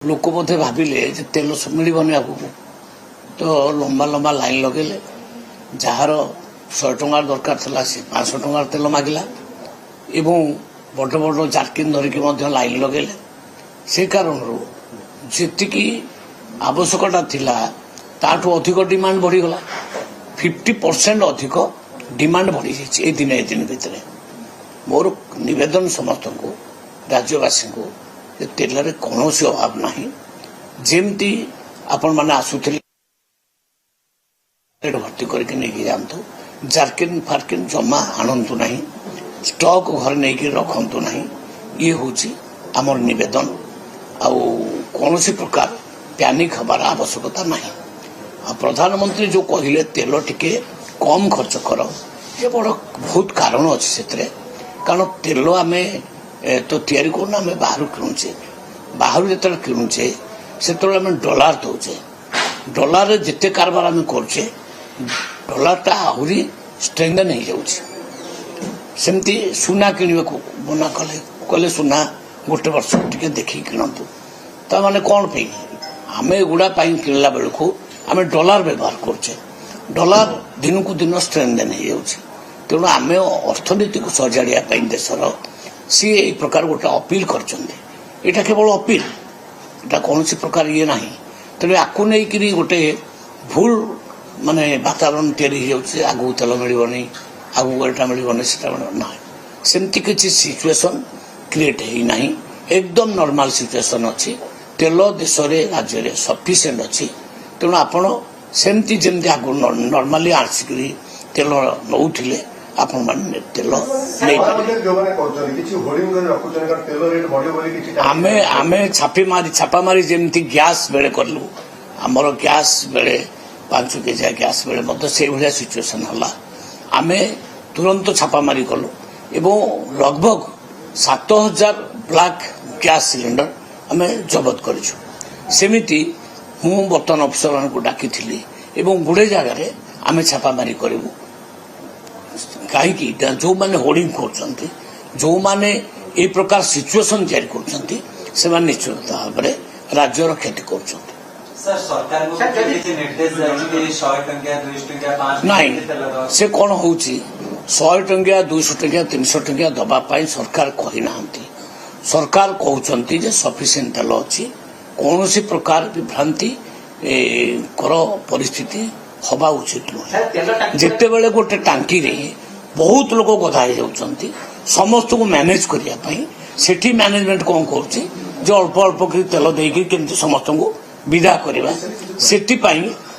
लोक बोधे भाविले तेल मिलबनी आगू तो लंबा लंबा लाइन लगे जार 100 टंकार दरकार था सी 500 टंकार तेल मागिला एवं बड़ बड़ जार्किन धरिक लाइन लगे से कारण जी आवश्यकता थिला ताठू अधिक डिमांड बढ़ीगला 50% अधिक डिमांड बढ़ी जाए दिन भितर मोर निवेदन समस्त को राज्यवासी को तेल रे कौन अभाव नहीं जमती आपण मैंने आसुले भर्ती करके नहीं जातु जार्किन फार्किन जमा आणतु ना स्टॉक घर नहीं रखतु ना ये हूँ आमर निवेदन आउ कौन प्रकार पैनिक हबार आवश्यकता नहीं। प्रधानमंत्री जो कहले तेल टिके कम खर्च कर ये बड़ बहुत कारण अच्छे से कारण तेल आमे तो तैयारी करना आम बाहर किणुचे बाहर जो किणुचे से डॉलर दौचे डॉलर जिते कारबार आम करे डॉलरटा आहरी स्ट्रेंथन हो जामती सुना किणवे मना कले कले सुना गोटे वर्ष टे देखिए किणतु ता माने कौन पे आम एगुड़ा किणला बेलू आम डॉलर व्यवहार करछे डॉलर दिन को दिन स्ट्रेंथन हो जाऊँ तेणु आम अर्थनीति को सजाड़िया देशर सी ए प्रकार गोटे अपील कर केवल अपील एटा कौन प्रकार ये ना तेरे आपको नहीं गोटे भूल माने वातावरण तैयारी आगू तेल मिलनी आगू एटा मिलनी ना सेमती किसी सिचुएशन क्रिएट होना एकदम नॉर्मल सिचुएशन अच्छी तेल देश राज्य में सफिशिएंट अच्छी तेणु आपण सेमती जमी आगू नॉर्मली आसिक तेल नौले आपण माने तेल आमे छापा मारी जमती गैस बेले कलु आमर गैस बेले 5 केजी गैस बेले से भाया सिचुएशन है आमे तुरंत छापा मारी कलु एवं लगभग 7000 ब्लैक गैस सिलेंडर आमे जबत करूँ सेमिति हूँ बर्तमान अफिसर मान को डाकी एवं गुड़े जगार आमे छापा मारी करूँ कहीं जो माने होर्डिंग कर जो माने ए प्रकार सिचुएशन तैयारी कर निश्चित भाव में राज्यर क्षति कर से कौन हूँ 100 टंकिया 200 टंकिया 300 टंकिया दवापाई सरकार कहना सरकार कहते सफिशिएंट तेल अच्छी कौन प्रकार विभ्रांति कर परिस्थिति हवा उचित नुहे जिते बड़े गोटे टांकी रे बहुत लोग गधा हो जाती समस्त को मैनेज करने सेठी मैनेजमेंट कौन कर अल्प अल्प कर तेल देकी केमती समस्त को विदा करवा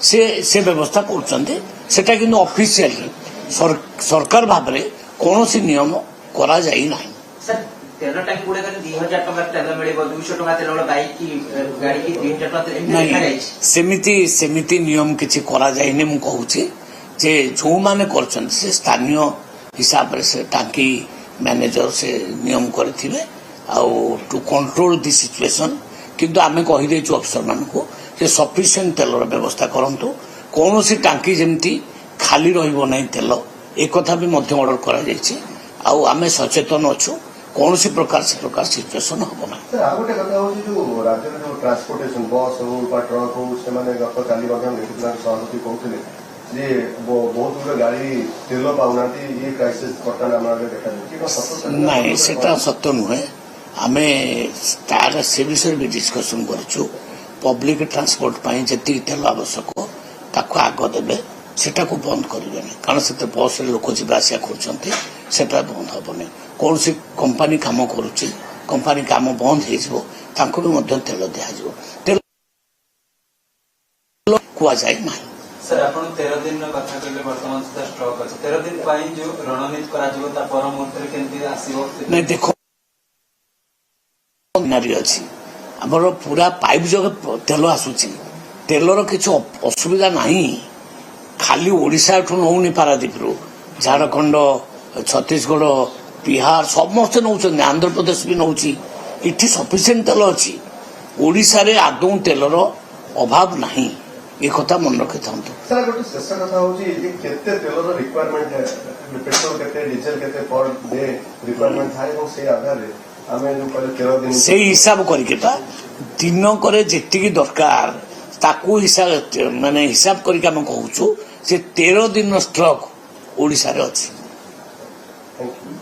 से व्यवस्था करटा कि ऑफिशियली सरकार भाव में कौन नियम करा जाई ना सेमिति नियम किसी करा जाइने मु कहूची जे जो माने करछन से स्थानीय हिसाब रे से टांकी मैनेजर से नियम करथिबे आउ टू कंट्रोल द सिचुएशन किंतु आमे कहि देछु अफसर मान को जे सफिशिएंट तेलर व्यवस्था करंतु कौन सी टांकी जेमती खाली रहिबो नै तेल एक कथा भी मध्य ऑर्डर करा जायछि आउ आमे सचेतन अछु कौन सी प्रकार सिचुएशन हम ना गोटे कथा हो जो राज्य जो ट्रांसपोर्टेशन बस हो ट्रक हो से माने गत काली सहमति कहते जे बहुत गुड गाड़ी तेल पाऊना ये क्राइसिस वर्तमान देखा नहीं सेटा सत्य नुहे आमे तार से विषय भी डिस्कशन करूँ पब्लिक ट्रांसपोर्ट पाई जी तेल आवश्यक ताको आग देवे सेटा को बंद करेंगे कारण से बस लोक जावास कर बंद हेनी कौन सी कंपनी काम करुच्ची कंपनी काम बंद हो भी तेल दिज्व तेल कह जाए ना सर आपण 13 दिन कथा कहले वर्तमान सुधा स्टॉक अछि 13 दिन पाई जो रणनीति करा जिवो ता पर मुहूर्त केंती आसीबो नहीं देखो नारी अछि हमर पूरा पाइप जगह तेल आसुची तेलर किछु असुविधा नहीं खाली ओडिशा ठु नौनी पारादीप रु झारखंड छत्तीसगढ़ बिहार समस्त नौ आंध्र प्रदेश भी नौची इठी सफिशिएंट तेल अच्छी ओडिशा रे आदौ तेलर अभाव नहीं ये कथा मन रखि था सर गोटे शेष कथा होची जे केते तेलर रिक्वायरमेंट है पेट्रोल केते डीजल केते पर डे रिक्वायरमेंट थाए और से आधार रे हमें जो कहले 13 दिन से हिसाब करके ଦିନକରେ ଯେତିକି ଦରକାର ତାକୁ ହିସାବ କରିକି ଆମେ କହୁଛୁ ସେ 13 ଦିନ ଷ୍ଟ୍ରକ୍ ଓଡ଼ିଶାରେ ଅଛି। Thank you.